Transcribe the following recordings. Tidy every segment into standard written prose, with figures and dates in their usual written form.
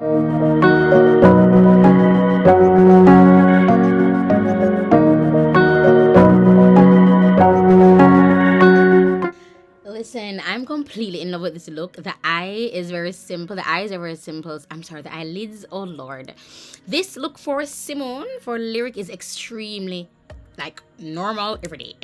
Listen, I'm completely in love with this look. The eye is very simple. The eyes are very simple. I'm sorry, the eyelids. Oh Lord, this look for Simone for Lyric is extremely like normal every day.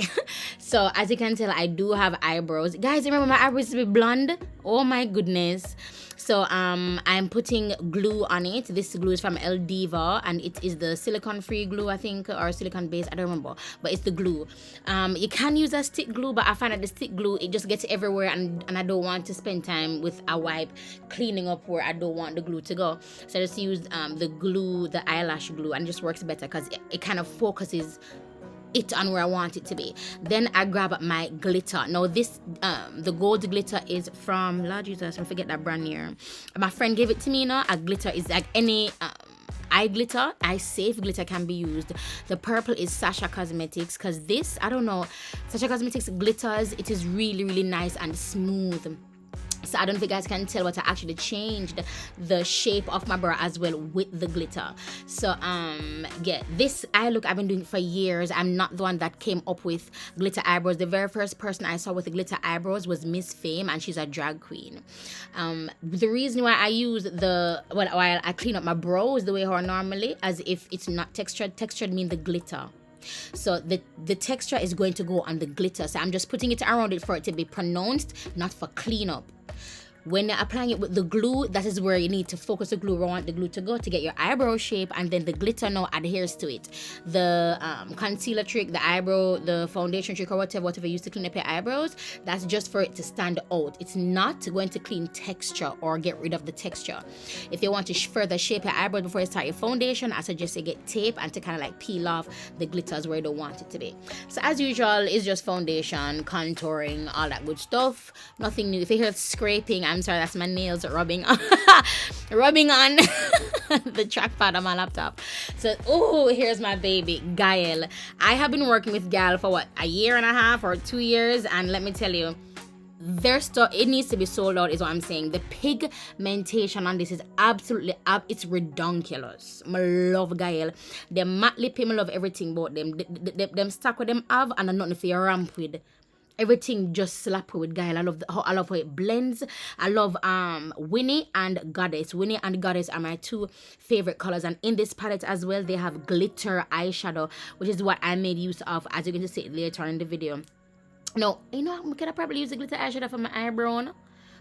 So as you can tell, I do have eyebrows. Guys, remember my eyebrows to be blonde? Oh my goodness. So I'm putting glue on it. This glue is from El Diva and it is the silicone free glue, I think, or silicone base, I don't remember, but it's the glue. You can use a stick glue, but I find that the stick glue, it just gets everywhere, and I don't want to spend time with a wipe cleaning up where I don't want the glue to go. So I just use the glue, the eyelash glue, and it just works better because it kind of focuses it on where I want it to be. Then I grab my glitter. Now this the gold glitter is from Lord Jesus, I forget that brand here. My friend gave it to me. A glitter is like any eye glitter, eye safe glitter can be used. The purple is Sasha Cosmetics, because this, I don't know, Sasha Cosmetics glitters, it is really really nice and smooth. So I don't know if you guys can tell, but I actually changed the shape of my brow as well with the glitter. So yeah, this eye look I've been doing for years. I'm not the one that came up with glitter eyebrows. The very first person I saw with the glitter eyebrows was Miss Fame, and she's a drag queen. The reason why I use while I clean up my brows the way how I normally, as if it's not textured. Textured means the glitter. So the texture is going to go on the glitter. So I'm just putting it around it for it to be pronounced, not for cleanup. When you're applying it with the glue, that is where you need to focus the glue where you want the glue to go to get your eyebrow shape, and then the glitter now adheres to it. The concealer trick, the eyebrow, the foundation trick, or whatever you use to clean up your eyebrows, that's just for it to stand out. It's not going to clean texture or get rid of the texture. If you want to further shape your eyebrows before you start your foundation, I suggest you get tape and to kind of like peel off the glitters where you don't want it to be. So as usual, it's just foundation, contouring, all that good stuff. Nothing new. If you hear scraping, I'm sorry, that's my nails rubbing on rubbing on the trackpad on my laptop. So here's my baby Gaelle. I have been working with Gaelle for what, a year and a half or 2 years, and let me tell you, their stuff, it needs to be sold out is what I'm saying. The pigmentation on this is absolutely it's redonkulous. I love Gaelle. Them matte lippy, I love everything about them. Them stock with them have, and I'm nothing for your ramp with. Everything just slap with Gaelle. I love how it blends. I love Winnie and Goddess. Winnie and Goddess are my two favorite colors, and in this palette as well they have glitter eyeshadow, which is what I made use of, as you're going to see later in the video. Now, you know, I could probably use the glitter eyeshadow for my eyebrow, no?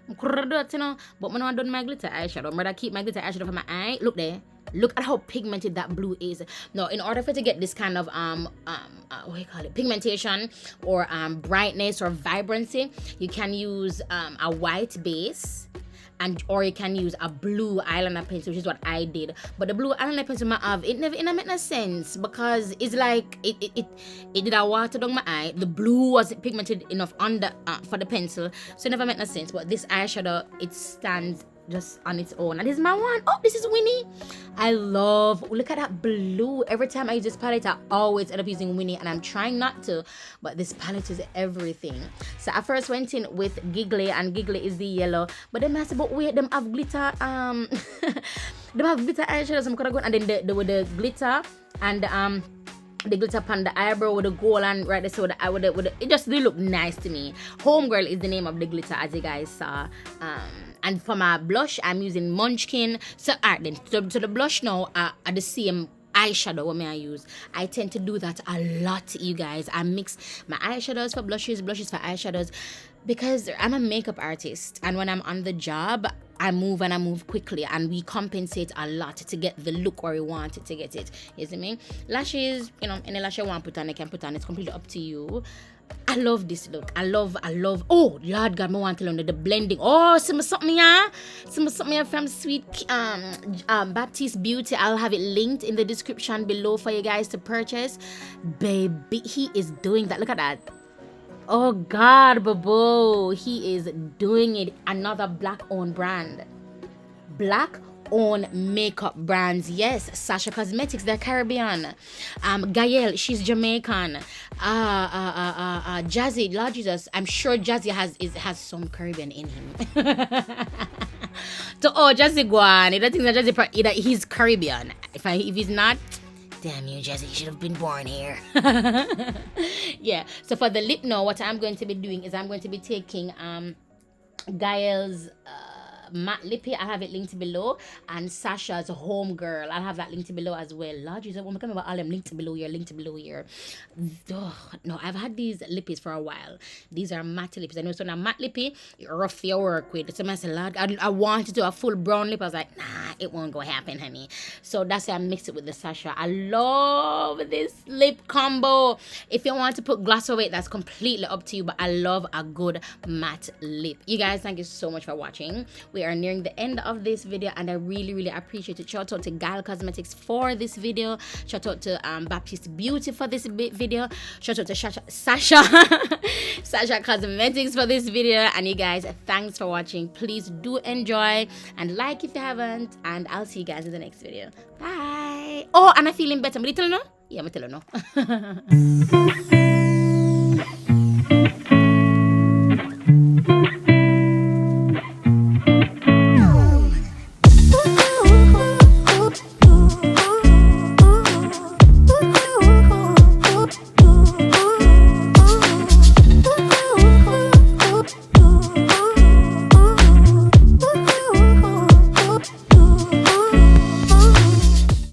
I could do it, you know, but when I done my glitter eyeshadow, I'm gonna keep my glitter eyeshadow for my eye. Look there. Look at how pigmented that blue is. Now, in order for it to get this kind of what do you call it, pigmentation or brightness or vibrancy, you can use a white base, or you can use a blue eyeliner pencil, which is what I did. But the blue eyeliner pencil I have, it never make no sense, because it's like it did a water down my eye. The blue wasn't pigmented enough on the for the pencil, so it never made no sense. But this eyeshadow, it stands just on its own, and this is my one. Oh, this is Winnie. I love, look at that blue. Every time I use this palette, I always end up using Winnie, and I'm trying not to, but this palette is everything. So I first went in with Giggly, and Giggly is the yellow, but then I said, but wait, them have glitter they have glitter eyeshadows. I'm gonna go, and then with the glitter and the glitter upon the eyebrow with the gold and right there, so it just really look nice to me. Homegirl is the name of the glitter, as you guys saw. And for my blush, I'm using Munchkin. So alright then, so the blush now are the same eyeshadow what I use. I tend to do that a lot, you guys. I mix my eyeshadows for blushes for eyeshadows, because I'm a makeup artist, and when I'm on the job, I move quickly, and we compensate a lot to get the look where we want it to get it. You see me? Lashes, you know, any lash I want to put on, I can put on. It's completely up to you. I love this look. I love. Oh, Lord God, I want to learn the blending. Oh, something here from sweet Baptiste Beauty. I'll have it linked in the description below for you guys to purchase. Baby, he is doing that. Look at that. Oh God, Babo, he is doing it. Another black-owned brand. Black-owned makeup brands. Yes, Sasha Cosmetics, they're Caribbean. Gaelle, she's Jamaican. Jazzy, Lord Jesus, I'm sure Jazzy has some Caribbean in him. To Jesse Guan. He doesn't think that Jesse, he's Caribbean. If he's not, damn you, Jesse, you should have been born here. Yeah. So for the lip now, what I'm going to be doing is I'm going to be taking Gaelle's matte lippy. I'll have it linked below, and Sasha's home girl, I'll have that linked below as well. Lord Jesus, when we come about all them linked below here. No, I've had these lippies for a while. These are matte lippies. I know, so now matte lippy, you're rough to work with. So I said, Lord, I wanted to do a full brown lip. I was like, nah, it won't go happen, honey. So that's why I mixed it with the Sasha. I love this lip combo. If you want to put gloss over it, that's completely up to you, but I love a good matte lip. You guys, thank you so much for watching. We are nearing the end of this video, and I really appreciate it. Shout out to Gaelle Cosmetics for this video. Shout out to Baptiste Beauty for this video. Shout out to Sasha Cosmetics for this video. And you guys, thanks for watching. Please do enjoy and like if you haven't, and I'll see you guys in the next video. Bye. Oh, and I'm feeling better. I'm tell you no? Yeah, I'm tell you no.